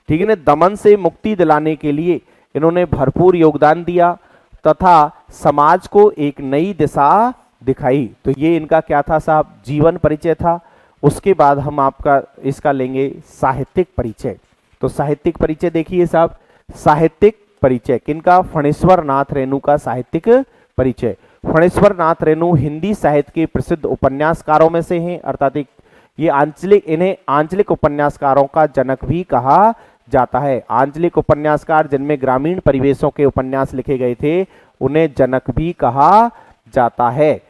ठीक है ना, दमन से मुक्ति दिलाने के लिए इन्होंने भरपूर योगदान दिया तथा समाज को एक नई दिशा दिखाई। तो ये इनका क्या था साहब, जीवन परिचय था। उसके बाद हम आपका इसका लेंगे साहित्यिक परिचय। तो साहित्यिक परिचय देखिए साहब, साहित्यिक परिचय किनका, फणेश्वर नाथ रेणु का साहित्यिक परिचय। फणेश्वर नाथ रेणु हिंदी साहित्य के प्रसिद्ध उपन्यासकारों में से हैं, अर्थात इन्हें आंचलिक उपन्यासकारों का जनक भी कहा जाता है। आंचलिक उपन्यासकार जिनमें ग्रामीण परिवेशों के उपन्यास लिखे गए थे, उन्हें जनक भी कहा जाता है।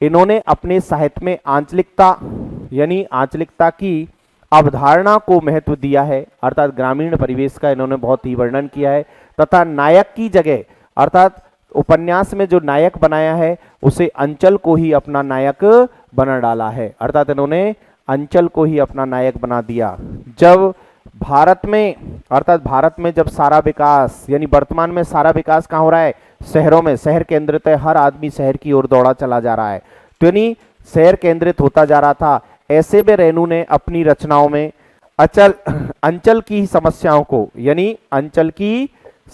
इन्होंने अपने साहित्य में आंचलिकता यानी आंचलिकता की अवधारणा को महत्व दिया है, अर्थात ग्रामीण परिवेश का इन्होंने बहुत ही वर्णन किया है, तथा नायक की जगह, अर्थात उपन्यास में जो नायक बनाया है उसे अंचल को ही अपना नायक बना डाला है, अर्थात इन्होंने अंचल को ही अपना नायक बना दिया। जब भारत में, अर्थात भारत में जब सारा विकास, यानी वर्तमान में सारा विकास कहाँ हो रहा है, शहरों में, शहर केंद्रित है, हर आदमी शहर की ओर दौड़ा चला जा रहा है, तो यानी शहर केंद्रित होता जा रहा था। ऐसे में रेणु ने अपनी रचनाओं में अंचल की समस्याओं को, यानी अंचल की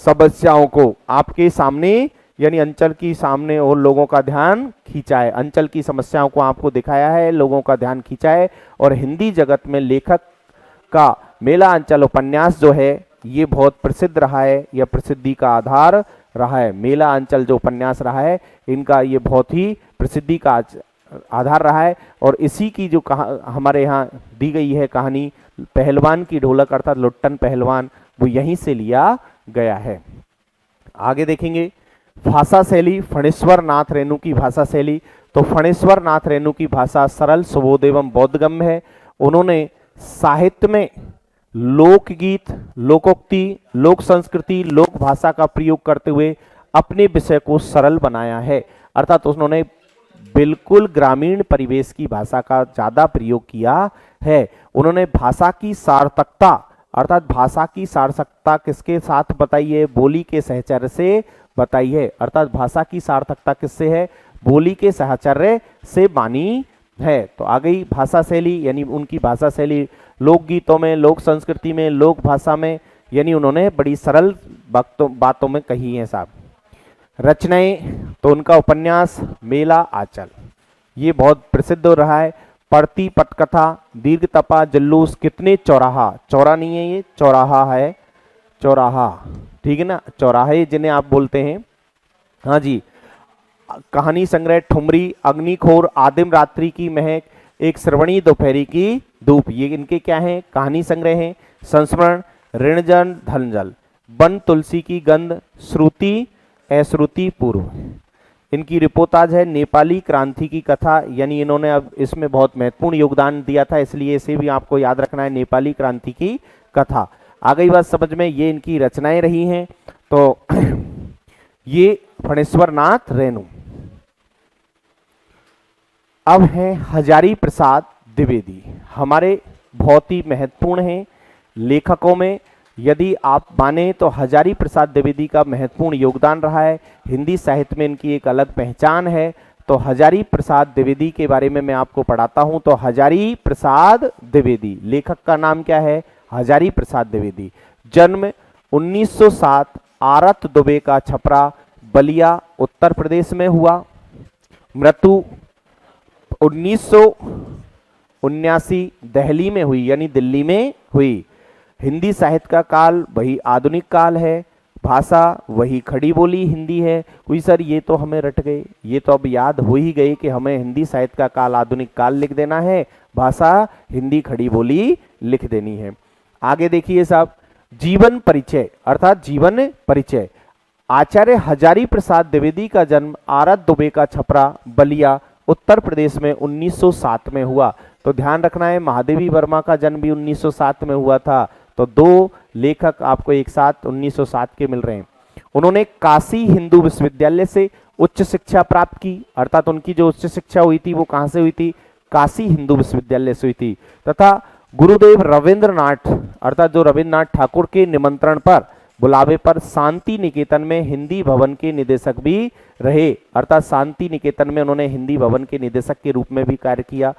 समस्याओं को आपके सामने, यानी अंचल की सामने और लोगों का ध्यान खींचा है, अंचल की समस्याओं को आपको दिखाया है, लोगों का ध्यान खींचा है। और हिंदी जगत में लेखक का मेला अंचल उपन्यास जो है ये बहुत प्रसिद्ध रहा है, यह प्रसिद्धि का आधार रहा है। मेला अंचल जो उपन्यास रहा है, इनका ये बहुत ही प्रसिद्धि का आधार रहा है। और इसी की जो हमारे यहाँ दी गई है कहानी, पहलवान की ढोलक, अर्थात लुट्टन पहलवान, वो यहीं से लिया गया है। आगे देखेंगे भाषा शैली, फणेश्वर नाथ रेणु की भाषा शैली। तो फणेश्वर नाथ रेणु की भाषा सरल, सुबोध एवं बोधगम्य है। उन्होंने साहित्य में लोकगीत, लोकोक्ति, लोक संस्कृति, लोक भाषा का प्रयोग करते हुए अपने विषय को सरल बनाया है, अर्थात उन्होंने बिल्कुल ग्रामीण परिवेश की भाषा का ज्यादा प्रयोग किया है। उन्होंने भाषा की सार्थकता अर्थात भाषा की सार्थकता किसके साथ बताई है? बोली के सहचर्य से बताई है। अर्थात भाषा की सार्थकता किससे है? बोली के सहचर्य से मानी है। तो आ गई भाषा शैली, यानी उनकी भाषा शैली लोकगीतों में, लोक संस्कृति में, लोक भाषा में, यानी उन्होंने बड़ी सरल बातों में कही है साहब। रचनाएं तो उनका उपन्यास मेला आंचल ये बहुत प्रसिद्ध हो रहा है। पढ़ती पटकथा, दीर्घ तपा, जल्लूस, कितने चौराहा, चौरा नहीं है ये, चौराहा है, चौराहा, ठीक है ना, चौराहे जिन्हें आप बोलते हैं। हाँ जी। कहानी संग्रह, ठुमरी, अग्निखोर, आदिम रात्रि की महक, एक श्रवणी दोपहरी की धूप, ये इनके क्या हैं? कहानी संग्रह हैं। संस्मरण, ऋणजन धनजल, वन तुलसी की गंध, श्रुति अश्रुति पूर्व, इनकी रिपोर्टाज है। नेपाली क्रांति की कथा, यानी इन्होंने अब इसमें बहुत महत्वपूर्ण योगदान दिया था, इसलिए इसे भी आपको याद रखना है, नेपाली क्रांति की कथा। आ गई बात समझ में, ये इनकी रचनाएं रही हैं। तो ये फणेश्वर नाथ रेणु। अब है हजारी प्रसाद द्विवेदी, हमारे बहुत ही महत्वपूर्ण हैं लेखकों में। यदि आप माने तो हजारी प्रसाद द्विवेदी का महत्वपूर्ण योगदान रहा है, हिंदी साहित्य में इनकी एक अलग पहचान है। तो हजारी प्रसाद द्विवेदी के बारे में मैं आपको पढ़ाता हूं। तो हजारी प्रसाद द्विवेदी, लेखक का नाम क्या है? हजारी प्रसाद द्विवेदी। जन्म 1907 आरत दुबे का छपरा बलिया उत्तर प्रदेश में हुआ। मृत्यु 1979 दिल्ली में हुई, यानी दिल्ली में हुई। हिंदी साहित्य का काल वही आधुनिक काल है, भाषा वही खड़ी बोली हिंदी है। कोई सर ये तो हमें रट गए, ये तो अब याद हो ही गए कि हमें हिंदी साहित्य का काल आधुनिक काल लिख देना है, भाषा हिंदी खड़ी बोली लिख देनी है। आगे देखिए साहब, जीवन परिचय अर्थात जीवन परिचय। आचार्य हजारी प्रसाद द्विवेदी का जन्म आरत दुबे का छपरा बलिया उत्तर प्रदेश में 1907 में हुआ। तो ध्यान रखना है, महादेवी वर्मा का जन्म भी 1907 में हुआ था। तो दो लेखक आपको एक साथ 1907 के मिल रहे हैं। उन्होंने काशी हिंदू विश्वविद्यालय से उच्च शिक्षा प्राप्त की, अर्थात उनकी जो उच्च शिक्षा हुई थी वो कहां से हुई थी? काशी हिंदू विश्वविद्यालय से हुई थी। तथा गुरुदेव रविंद्रनाथ अर्थात जो रविंद्रनाथ ठाकुर के निमंत्रण पर बुलावे पर शांति निकेतन में हिंदी भवन के निदेशक भी रहे, अर्थात शांति निकेतन में उन्होंने हिंदी भवन के निदेशक के रूप में भी कार्य किया।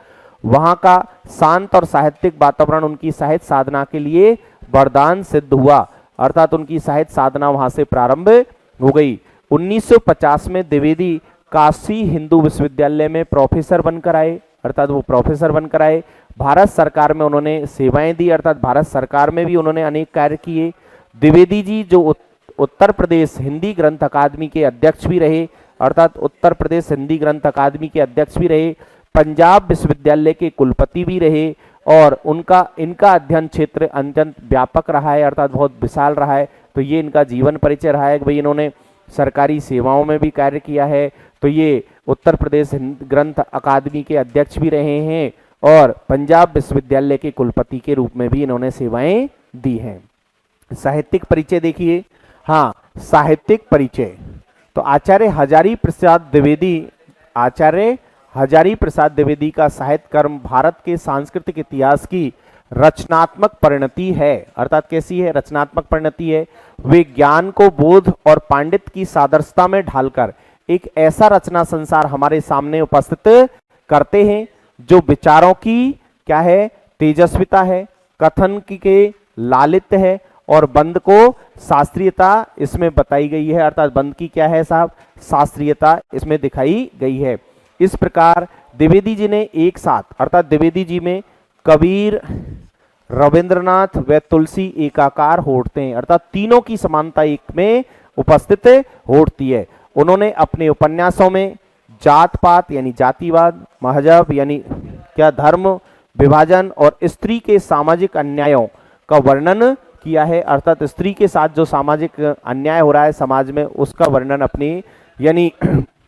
वहां का शांत और साहित्यिक वातावरण उनकी साहित्य साधना के लिए वरदान सिद्ध हुआ, अर्थात उनकी साहित्य साधना वहां से प्रारंभ हो गई। 1950 में द्विवेदी काशी हिंदू विश्वविद्यालय में प्रोफेसर बनकर आए, अर्थात वो प्रोफेसर बनकर आए। भारत सरकार में उन्होंने सेवाएं दी, अर्थात भारत सरकार में भी उन्होंने अनेक कार्य किए। द्विवेदी जी जो उत्तर प्रदेश हिंदी ग्रंथ अकादमी के अध्यक्ष भी रहे, अर्थात उत्तर प्रदेश हिंदी ग्रंथ अकादमी के अध्यक्ष भी रहे, पंजाब विश्वविद्यालय के कुलपति भी रहे, और इनका अध्ययन क्षेत्र अत्यंत व्यापक रहा है, अर्थात बहुत विशाल रहा है। तो ये इनका जीवन परिचय रहा है कि भाई इन्होंने सरकारी सेवाओं में भी कार्य किया है। तो ये उत्तर प्रदेश ग्रंथ अकादमी के अध्यक्ष भी रहे हैं और पंजाब विश्वविद्यालय के कुलपति के रूप में भी इन्होंने सेवाएं दी हैं। साहित्यिक परिचय देखिए, हाँ साहित्यिक परिचय। तो आचार्य हजारी प्रसाद द्विवेदी का साहित्य कर्म भारत के सांस्कृतिक इतिहास की रचनात्मक परिणति है, अर्थात कैसी है? रचनात्मक परिणति है। वे ज्ञान को बोध और पांडित्य की सादरसता में ढालकर एक ऐसा रचना संसार हमारे सामने उपस्थित करते हैं जो विचारों की क्या है? तेजस्विता है, कथन की के लालित्य है और बंद को शास्त्रीयता इसमें बताई गई है, अर्थात बंद की क्या है साहब? शास्त्रीयता इसमें दिखाई गई है। इस प्रकार द्विवेदी जी ने एक साथ, अर्थात द्विवेदी जी में कबीर, रविंद्रनाथ व तुलसी एकाकार होते हैं, अर्थात तीनों की समानता एक में उपस्थित होती है। उन्होंने अपने उपन्यासों में जात पात यानी जातिवाद, महजब यानी क्या धर्म विभाजन और स्त्री के सामाजिक अन्यायों का वर्णन किया है, अर्थात स्त्री के साथ जो सामाजिक अन्याय हो रहा है समाज में उसका वर्णन अपनी यानी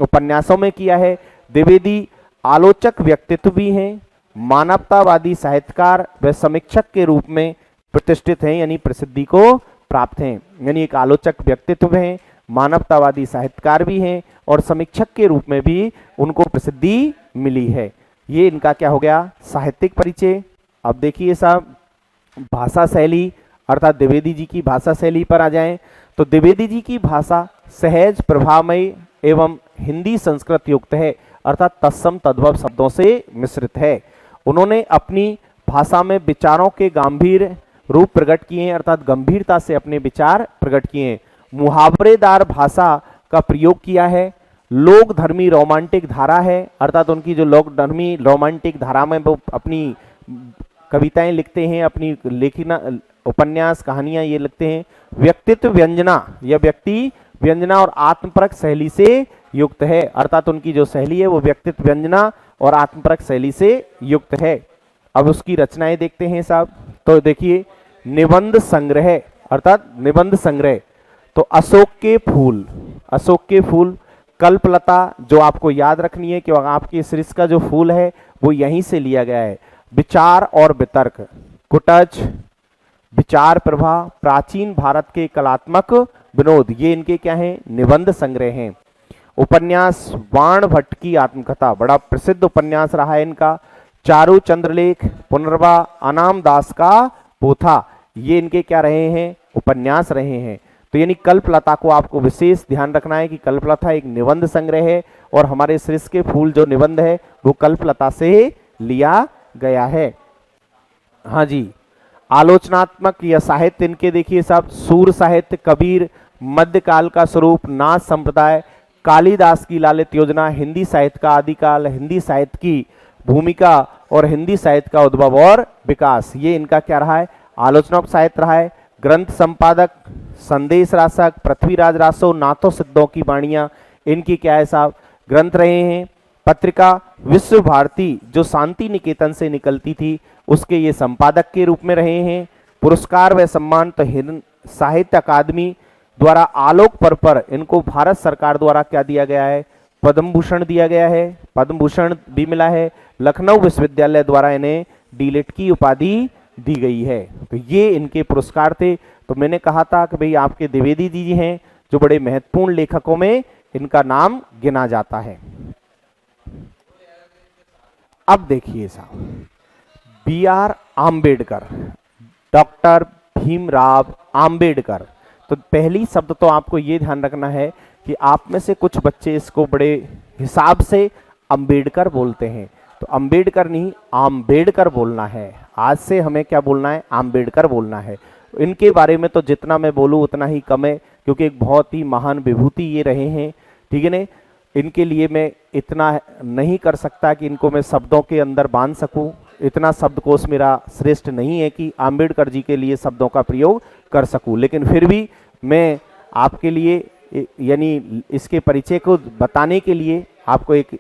उपन्यासों में किया है। द्विवेदी आलोचक व्यक्तित्व भी हैं, मानवतावादी साहित्यकार व समीक्षक के रूप में प्रतिष्ठित हैं, यानी प्रसिद्धि को प्राप्त हैं, यानी एक आलोचक व्यक्तित्व हैं, मानवतावादी साहित्यकार भी हैं और समीक्षक के रूप में भी उनको प्रसिद्धि मिली है। ये इनका क्या हो गया, साहित्यिक परिचय। अब देखिए साहब, भाषा शैली अर्थात द्विवेदी जी की भाषा शैली पर आ जाएं तो द्विवेदी जी की भाषा सहज, प्रभावमयी एवं हिंदी संस्कृत युक्त है, अर्थात तत्सम तद्भव शब्दों से मिश्रित है। उन्होंने अपनी भाषा में विचारों के गंभीर रूप प्रकट किए हैं, अर्थात गंभीरता से अपने विचार प्रकट किए हैं। मुहावरेदार भाषा का प्रयोग किया है। लोक धर्मी रोमांटिक धारा है, अर्थात उनकी जो लोक धर्मी रोमांटिक धारा में वो अपनी कविताएं लिखते हैं, अपनी लेखना उपन्यास कहानियां ये लिखते हैं। व्यक्तित्व व्यंजना, यह व्यक्ति व्यंजना और आत्मपरक शैली से युक्त है, अर्थात उनकी जो शैली है वो व्यक्तित्व व्यंजना और आत्मपरक शैली से युक्त है। अब उसकी रचनाएं देखते हैं साहब, तो देखिए निबंध संग्रह, अर्थात निबंध संग्रह। तो अशोक के फूल, अशोक के फूल, कल्पलता जो आपको याद रखनी है कि आपके शीर्ष का जो फूल है वो यहीं से लिया गया है। विचार और वितर्क, कुटज, विचार प्रभा, प्राचीन भारत के कलात्मक विनोद, ये इनके क्या हैं, निबंध संग्रह हैं। उपन्यास वाण भट्ट की आत्मकथा, बड़ा प्रसिद्ध उपन्यास रहा है इनका। चारु चंद्रलेख, पुनर्वा, अनाम दास का पोथा, ये इनके क्या रहे हैं, उपन्यास रहे हैं। तो यानी कल्पलता को आपको विशेष ध्यान रखना है कि कल्पलता एक निबंध संग्रह है और हमारे शीर्ष के फूल जो निबंध है वो कल्पलता से लिया गया है। हाँ जी, आलोचनात्मक या साहित्य इनके देखिए साहब, सूर साहित्य, कबीर, मध्यकाल का स्वरूप, नाथ संप्रदाय, कालिदास की लालित योजना, हिंदी साहित्य का आदिकाल, हिंदी साहित्य की भूमिका और हिंदी साहित्य का उद्भव और विकास, ये इनका क्या रहा है, आलोचनात्मक साहित्य रहा है। ग्रंथ संपादक, संदेश रासक, पृथ्वीराज रासो, नाथो सिद्धों की वाणियां, इनकी क्या है साहब, ग्रंथ रहे हैं। पत्रिका विश्व भारती जो शांति निकेतन से निकलती थी उसके ये संपादक के रूप में रहे हैं। पुरस्कार व सम्मान तो साहित्य अकादमी द्वारा आलोक पर्व पर इनको भारत सरकार द्वारा क्या दिया गया है, पद्म भूषण दिया गया है, पद्म भूषण भी मिला है। लखनऊ विश्वविद्यालय द्वारा इन्हें डीलिट की उपाधि दी गई है। तो ये इनके पुरस्कार थे। तो मैंने कहा था कि भाई आपके द्विवेदी जी हैं जो बड़े महत्वपूर्ण लेखकों में इनका नाम गिना जाता है। अब देखिए साहब, B.R. आम्बेडकर, डॉक्टर भीमराव आम्बेडकर। तो पहली शब्द तो आपको ये ध्यान रखना है कि आप में से कुछ बच्चे इसको बड़े हिसाब से अंबेडकर बोलते हैं, तो अंबेडकर नहीं आम्बेडकर बोलना है। आज से हमें क्या बोलना है, आम्बेडकर बोलना है। इनके बारे में तो जितना मैं बोलूँ उतना ही कम है, क्योंकि एक बहुत ही महान विभूति ये रहे हैं, ठीक है ना। इनके लिए मैं इतना नहीं कर सकता कि इनको मैं शब्दों के अंदर बांध सकूं, इतना शब्दकोश मेरा श्रेष्ठ नहीं है कि आम्बेडकर जी के लिए शब्दों का प्रयोग कर सकूं। लेकिन फिर भी मैं आपके लिए यानी इसके परिचय को बताने के लिए आपको एक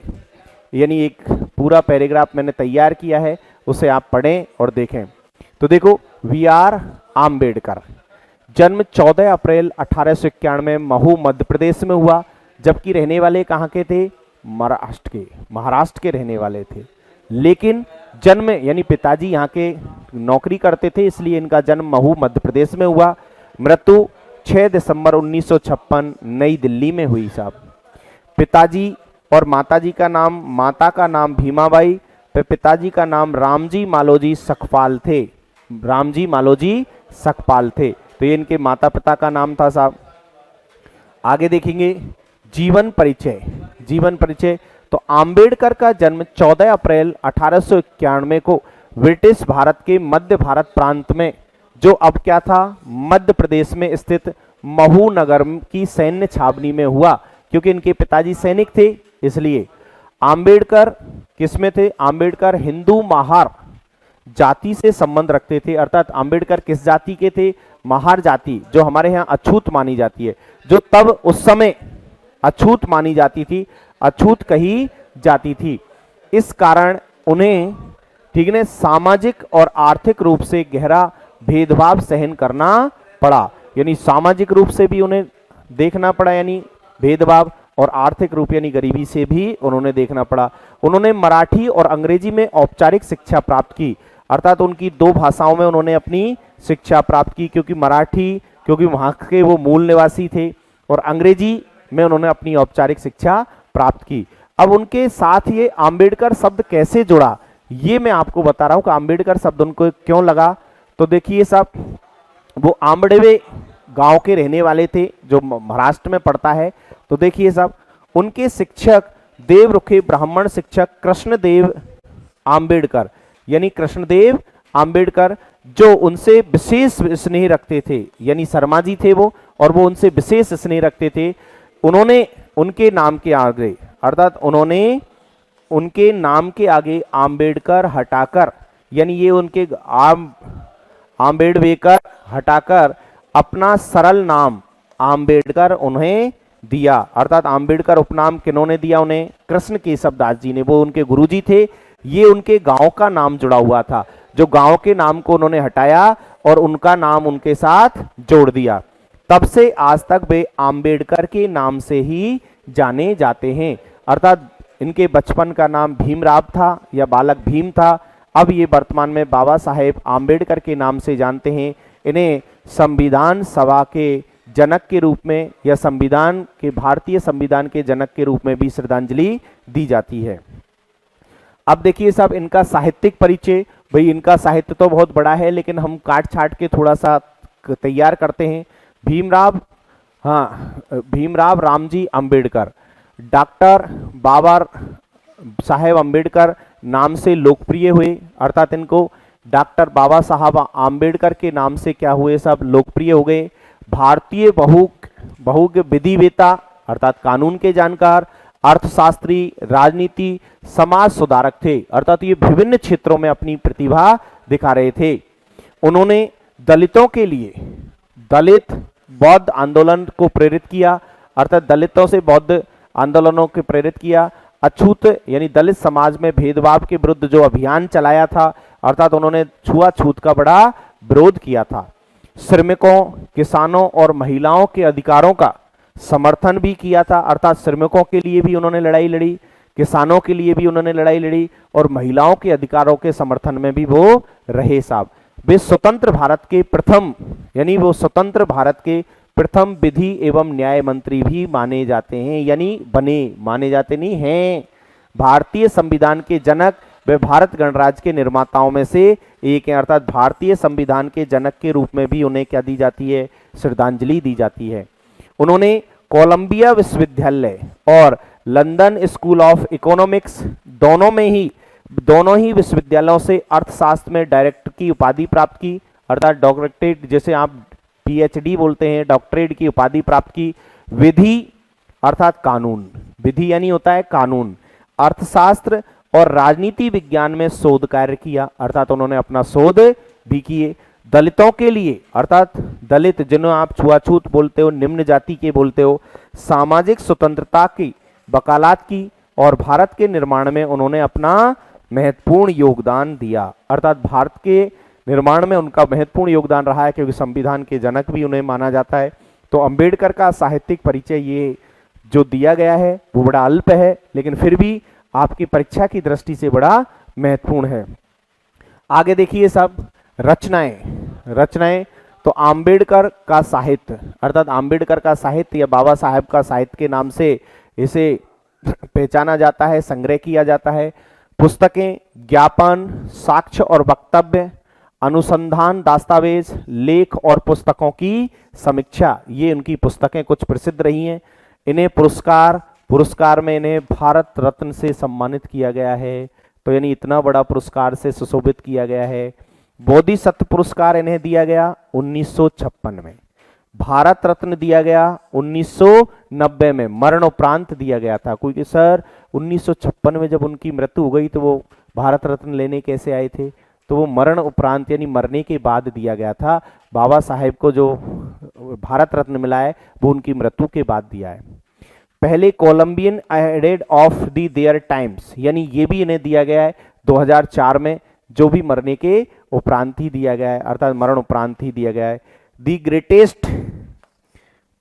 पूरा पैराग्राफ मैंने तैयार किया है, उसे आप पढ़ें और देखें। तो देखो, B.R. आम्बेडकर, जन्म 14 अप्रैल 1891 महू मध्य प्रदेश में हुआ, जबकि रहने वाले कहाँ के थे, महाराष्ट्र के रहने वाले थे। लेकिन जन्म यानी पिताजी यहाँ के नौकरी करते थे, इसलिए इनका जन्म महू मध्य प्रदेश में हुआ। मृत्यु 6 दिसंबर 1956 नई दिल्ली में हुई साहब। पिताजी और माताजी का नाम, माता का नाम भीमाबाई, फिर पिताजी का नाम रामजी मालोजी सकपाल थे, रामजी मालोजी सकपाल थे। तो ये इनके माता पिता का नाम था साहब। आगे देखेंगे जीवन परिचय, जीवन परिचय। तो आम्बेडकर का जन्म 14 अप्रैल 1891 को ब्रिटिश भारत के मध्य भारत प्रांत में, जो अब क्या था मध्य प्रदेश में स्थित महू नगर की सैन्य छावनी में हुआ, क्योंकि इनके पिताजी सैनिक थे इसलिए। आम्बेडकर किसमें थे, आम्बेडकर हिंदू महार जाति से संबंध रखते थे, अर्थात आम्बेडकर किस जाति के थे, महार जाति, जो हमारे यहाँ अछूत मानी जाती है, जो तब उस समय अछूत मानी जाती थी, अछूत कही जाती थी। इस कारण उन्हें ठीक है सामाजिक और आर्थिक रूप से गहरा भेदभाव सहन करना पड़ा, यानी सामाजिक रूप से भी उन्हें देखना पड़ा यानी भेदभाव, और आर्थिक रूप यानी गरीबी से भी उन्होंने देखना पड़ा। उन्होंने मराठी और अंग्रेजी में औपचारिक शिक्षा प्राप्त की, अर्थात उनकी 2 भाषाओं में उन्होंने अपनी शिक्षा प्राप्त की, क्योंकि मराठी क्योंकि वहाँ के वो मूल निवासी थे, और अंग्रेजी में उन्होंने अपनी औपचारिक शिक्षा प्राप्त की। अब उनके साथ ये आम्बेडकर शब्द कैसे जुड़ा, ये मैं आपको बता रहा हूं कि आम्बेडकर शब्द उनको क्यों लगा। तो देखिए साहब, वो आम्बेडवे गांव के रहने वाले थे जो महाराष्ट्र में पड़ता है। तो देखिए साहब, उनके शिक्षक देवरुखी ब्राह्मण शिक्षक कृष्णदेव आम्बेडकर, यानी कृष्णदेव आम्बेडकर, जो उनसे विशेष स्नेह रखते थे, यानी शर्मा जी थे वो, और वो उनसे विशेष स्नेह रखते थे। उन्होंने उनके नाम के आगे, अर्थात उन्होंने उनके नाम के आगे आम्बेडकर हटाकर, यानी ये उनके आम्बेडवेकर हटाकर अपना सरल नाम आम्बेडकर उन्हें दिया। अर्थात आम्बेडकर उपनाम किन्होंने दिया उन्हें? कृष्ण केशव दास जी ने, वो उनके गुरुजी थे। ये उनके गांव का नाम जुड़ा हुआ था, जो गांव के नाम को उन्होंने हटाया और उनका नाम उनके साथ जोड़ दिया। तब से आज तक वे आम्बेडकर के नाम से ही जाने जाते हैं। अर्थात इनके बचपन का नाम भीमराव था या बालक भीम था, अब ये वर्तमान में बाबा साहेब आम्बेडकर के नाम से जानते हैं। इन्हें संविधान सभा के जनक के रूप में या संविधान के, भारतीय संविधान के जनक के रूप में भी श्रद्धांजलि दी जाती है। अब देखिए साहब, इनका साहित्यिक परिचय, भाई इनका साहित्य तो बहुत बड़ा है लेकिन हम काट छाट के थोड़ा सा तैयार करते हैं। भीमराव रामजी अंबेडकर, डॉक्टर बाबा साहेब अंबेडकर नाम से लोकप्रिय हुए, अर्थात इनको डॉक्टर बाबा साहब आम्बेडकर के नाम से क्या हुए, सब लोकप्रिय हो गए। भारतीय बहुज्ञ विधिवेता, अर्थात कानून के जानकार, अर्थशास्त्री, राजनीति, समाज सुधारक थे, अर्थात ये विभिन्न क्षेत्रों में अपनी प्रतिभा दिखा रहे थे। उन्होंने दलितों के लिए दलित बौद्ध आंदोलन को प्रेरित किया, अर्थात दलितों से बौद्ध आंदोलनों को प्रेरित किया। अछूत यानी दलित समाज में भेदभाव के विरुद्ध जो अभियान चलाया था, अर्थात उन्होंने छुआछूत का बड़ा विरोध किया था। श्रमिकों, किसानों और महिलाओं के अधिकारों का समर्थन भी किया था, अर्थात श्रमिकों के लिए भी उन्होंने लड़ाई लड़ी, किसानों के लिए भी उन्होंने लड़ाई लड़ी और महिलाओं के अधिकारों के समर्थन में भी वो रहे साहब। वे स्वतंत्र भारत के प्रथम, यानी वो स्वतंत्र भारत के प्रथम विधि एवं न्याय मंत्री भी माने जाते हैं, यानी बने, माने जाते नहीं हैं। भारतीय संविधान के जनक वे भारत गणराज्य के निर्माताओं में से एक हैं, अर्थात भारतीय संविधान के जनक के रूप में भी उन्हें क्या दी जाती है, श्रद्धांजलि दी जाती है। उन्होंने कोलंबिया विश्वविद्यालय और लंदन स्कूल ऑफ इकोनॉमिक्स दोनों ही विश्वविद्यालयों से अर्थशास्त्र में डायरेक्टर की उपाधि प्राप्त की, अर्थात डॉक्टरेट, जैसे आप पीएचडी बोलते हैं, डॉक्टरेट की उपाधि प्राप्त की। विधि अर्थात कानून, विधि यानी होता है कानून, अर्थशास्त्र और राजनीति विज्ञान में शोध कार्य किया, अर्थात उन्होंने अपना शोध भी किए। दलितों के लिए, अर्थात दलित जिन्हें आप छुआछूत बोलते हो, निम्न जाति के बोलते हो, सामाजिक स्वतंत्रता की वकालत की और भारत के निर्माण में उन्होंने अपना महत्वपूर्ण योगदान दिया, अर्थात भारत के निर्माण में उनका महत्वपूर्ण योगदान रहा है, क्योंकि संविधान के जनक भी उन्हें माना जाता है। तो अंबेडकर का साहित्यिक परिचय ये जो दिया गया है वो बड़ा अल्प है, लेकिन फिर भी आपकी परीक्षा की दृष्टि से बड़ा महत्वपूर्ण है। आगे देखिए सब, रचनाएं। तो आम्बेडकर का साहित्य, अर्थात आम्बेडकर का साहित्य या बाबा साहेब का साहित्य के नाम से इसे पहचाना जाता है, संग्रह किया जाता है। पुस्तकें, ज्ञापन, साक्ष्य और वक्तव्य, अनुसंधान, दस्तावेज, लेख और पुस्तकों की समीक्षा, ये उनकी पुस्तकें कुछ प्रसिद्ध रही हैं। इन्हें पुरस्कार में इन्हें भारत रत्न से सम्मानित किया गया है, तो यानी इतना बड़ा पुरस्कार से सुशोभित किया गया है। बोधिसत्व पुरस्कार इन्हें दिया गया 1956 में, भारत रत्न दिया गया 1990 में, मरणोपरांत दिया गया था, क्योंकि सर 1956 में जब उनकी मृत्यु हो गई तो वो भारत रत्न लेने कैसे आए थे, तो वो मरण उपरांत यानी मरने के बाद दिया गया था। बाबा साहेब को जो भारत रत्न मिला है वो उनकी मृत्यु के बाद दिया है। पहले Colombian added of the their times, यानी ये भी इन्हें दिया गया है 2004 में, जो भी मरने के उपरांत ही दिया गया है, अर्थात मरण उपरांत ही दिया गया है। दी ग्रेटेस्ट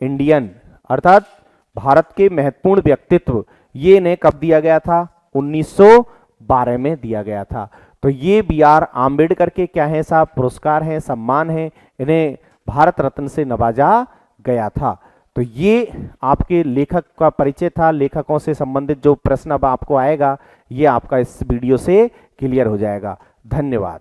इंडियन, अर्थात भारत के महत्वपूर्ण व्यक्तित्व, ये इन्हें कब दिया गया था, 1912 में दिया गया था। तो ये BR आम्बेडकर के क्या है साहब, पुरस्कार हैं, सम्मान हैं, इन्हें भारत रत्न से नवाजा गया था। तो ये आपके लेखक का परिचय था। लेखकों से संबंधित जो प्रश्न अब आपको आएगा ये आपका इस वीडियो से क्लियर हो जाएगा। धन्यवाद।